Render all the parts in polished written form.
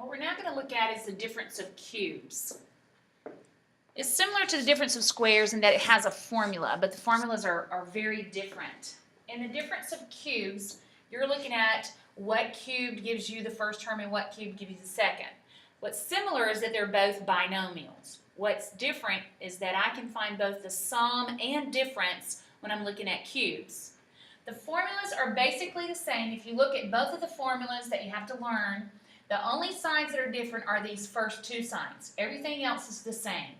What we're now going to look at is the difference of cubes. It's similar to the difference of squares in that it has a formula, but the formulas are very different. In the difference of cubes, you're looking at what cubed gives you the first term and what cubed gives you the second. What's similar is that they're both binomials. What's different is that I can find both the sum and difference when I'm looking at cubes. The formulas are basically the same. If you look at both of the formulas that you have to learn, the only signs that are different are these first two signs. Everything else is the same.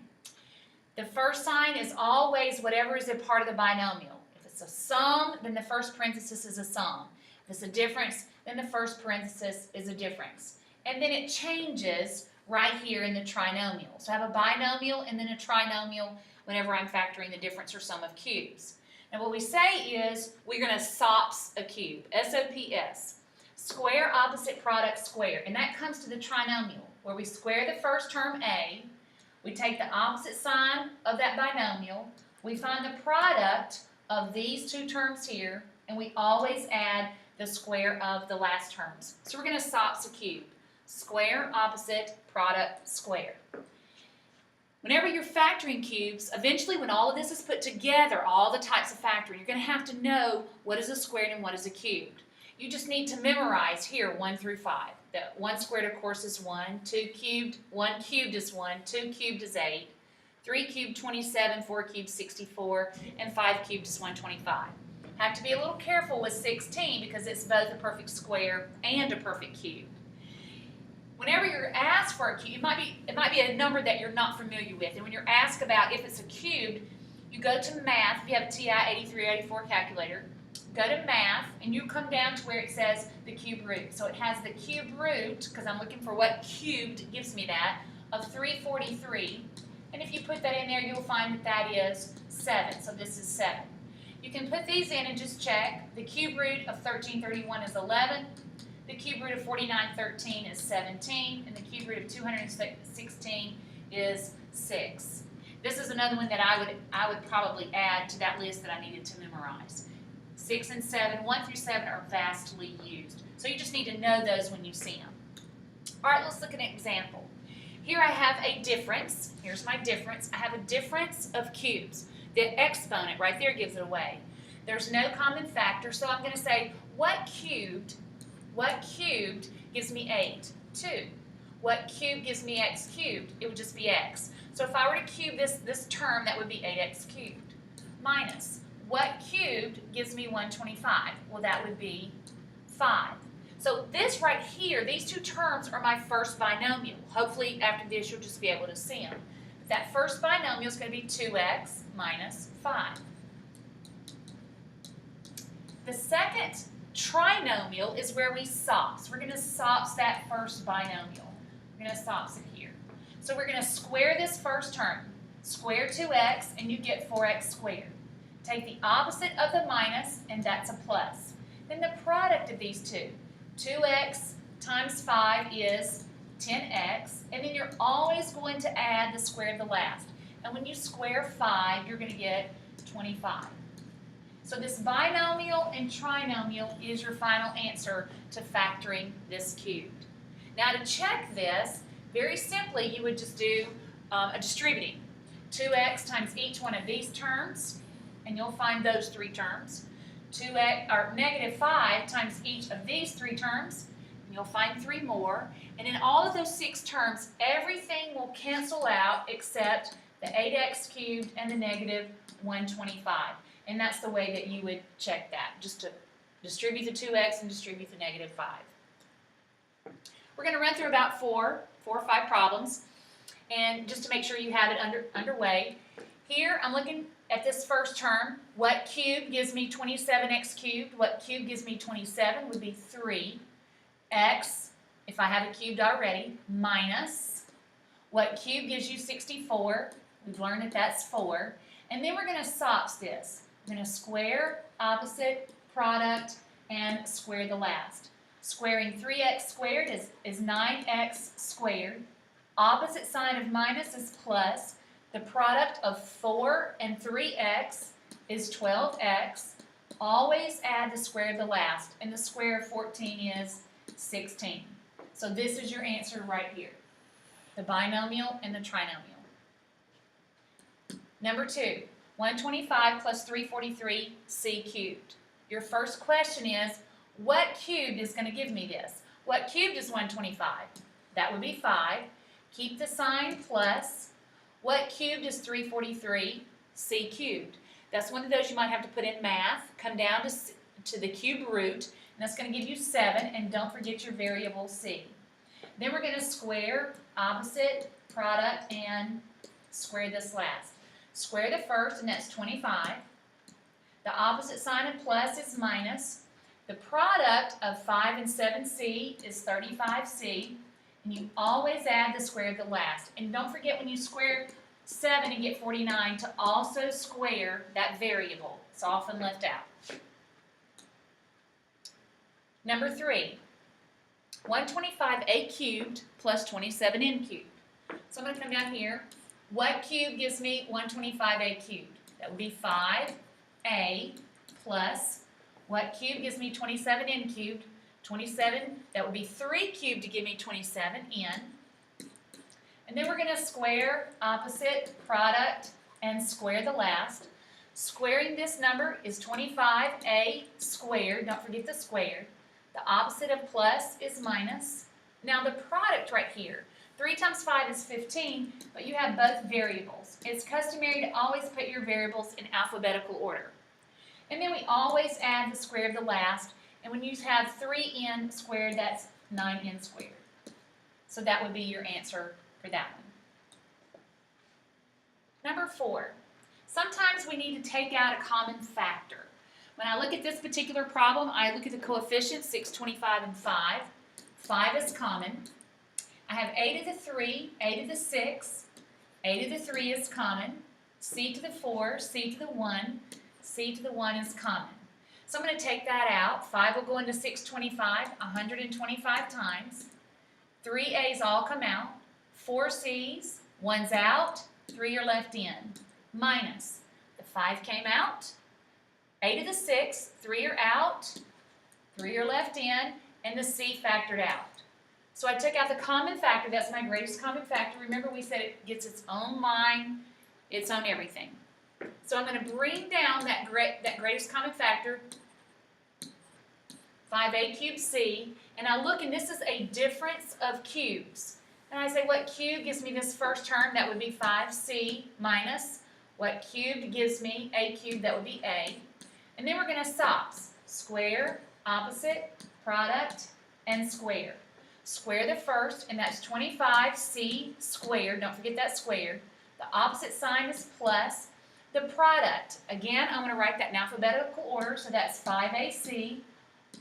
The first sign is always whatever is a part of the binomial. If it's a sum, then the first parenthesis is a sum. If it's a difference, then the first parenthesis is a difference. And then it changes right here in the trinomial. So I have a binomial and then a trinomial whenever I'm factoring the difference or sum of cubes. Now what we say is we're going to SOPS a cube, S-O-P-S. Square, opposite, product, square. And that comes to the trinomial, where we square the first term A, we take the opposite sign of that binomial, we find the product of these two terms here, and we always add the square of the last terms. So we're going to SOPS a cube. Square, opposite, product, square. Whenever you're factoring cubes, eventually when all of this is put together, all the types of factoring, you're going to have to know what is a squared and what is a cubed. You just need to memorize here 1 through 5. The 1 squared, of course, is 1. 2 cubed, 1 cubed is 1. 2 cubed is 8. 3 cubed, 27. 4 cubed, 64. And 5 cubed is 125. Have to be a little careful with 16 because it's both a perfect square and a perfect cube. Whenever you're asked for a cube, it might be a number that you're not familiar with. And when you're asked about if it's a cubed, you go to math. If you have a TI 83 or 84 calculator, go to math, and you come down to where it says the cube root. So it has the cube root, because I'm looking for what cubed gives me that, of 343. And if you put that in there, you'll find that that is 7. So this is 7. You can put these in and just check. The cube root of 1331 is 11. The cube root of 4913 is 17. And the cube root of 216 is 6. This is another one that I would probably add to that list that I needed to memorize. 6 and 7, 1 through 7 are vastly used. So you just need to know those when you see them. All right, let's look at an example. Here I have a difference. Here's my difference. I have a difference of cubes. The exponent right there gives it away. There's no common factor, so I'm going to say what cubed gives me 8? 2. What cubed gives me x cubed? It would just be x. So if I were to cube this term, that would be 8x cubed. Minus. What cubed gives me 125? Well, that would be 5. So this right here, these two terms are my first binomial. Hopefully after this you'll just be able to see them. That first binomial is going to be 2x minus 5. The second trinomial is where we SOPS. We're going to SOPS that first binomial. We're going to SOPS it here. So we're going to square this first term. Square 2x and you get 4x squared. Take the opposite of the minus, and that's a plus. Then the product of these two. 2x times 5 is 10x, and then you're always going to add the square of the last. And when you square 5, you're going to get 25. So this binomial and trinomial is your final answer to factoring this cubed. Now to check this, very simply, you would just do a distributing. 2x times each one of these terms, and you'll find those 3 terms. 2x, or negative 5 times each of these 3 terms, and you'll find 3 more. And in all of those 6 terms, everything will cancel out except the 8x cubed and the negative 125. And that's the way that you would check that, just to distribute the 2x and distribute the negative 5. We're going to run through about 4 or 5 problems, and just to make sure you have it underway. Here I'm looking at this first term. What cube gives me 27x cubed? What cube gives me 27 would be 3x, if I have it cubed already, minus. What cube gives you 64? We've learned that that's 4. And then we're going to SOPS this. We're going to square, opposite, product, and square the last. Squaring 3x squared is 9x squared. Opposite sign of minus is plus. The product of 4 and 3x is 12x. Always add the square of the last, and the square of 14 is 16. So this is your answer right here, the binomial and the trinomial. Number 2, 125 plus 343 c cubed. Your first question is, what cubed is going to give me this? What cubed is 125? That would be 5. Keep the sign plus. What cubed is 343? C cubed. That's one of those you might have to put in math. Come down to the cube root, and that's going to give you 7, and don't forget your variable c. Then we're going to square opposite, product, and square this last. Square the first, and that's 25. The opposite sign of plus is minus. The product of 5 and 7c is 35c. And you always add the square of the last. And don't forget when you square 7 and get 49 to also square that variable. It's often left out. Number 3, 125a cubed plus 27n cubed. So I'm going to come down here. What cube gives me 125a cubed? That would be 5a plus, what cube gives me 27n cubed? 27, that would be 3 cubed to give me 27n. And then we're going to square opposite, product, and square the last. Squaring this number is 25a squared. Don't forget the squared. The opposite of plus is minus. Now the product right here, 3 times 5 is 15, but you have both variables. It's customary to always put your variables in alphabetical order. And then we always add the square of the last. And when you have 3n squared, that's 9n squared. So that would be your answer for that one. Number 4, sometimes we need to take out a common factor. When I look at this particular problem, I look at the coefficients, 6, 25, and 5. 5 is common. I have a to the 3, a to the 6, a to the 3 is common, c to the 4, c to the 1, c to the 1 is common. So I'm going to take that out. 5 will go into 625, 125 times. 3 a's all come out. 4 c's, 1's out, 3 are left in. Minus, the 5 came out. A to the 6, 3 are out, 3 are left in, and the c factored out. So I took out the common factor. That's my greatest common factor. Remember we said it gets its own line, its own everything. So I'm going to bring down that greatest common factor, 5a cubed c, and I look, and this is a difference of cubes. And I say, what cube gives me this first term? That would be 5c minus. What cubed gives me a cubed? That would be a. And then we're going to SOPs. Square, opposite, product, and square. Square the first, and that's 25c squared. Don't forget that squared. The opposite sign is plus. The product, again, I'm going to write that in alphabetical order, so that's 5ac.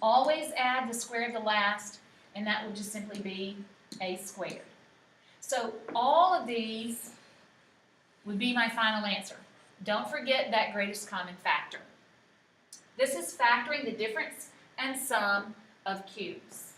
Always add the square of the last, and that would just simply be a squared. So all of these would be my final answer. Don't forget that greatest common factor. This is factoring the difference and sum of cubes.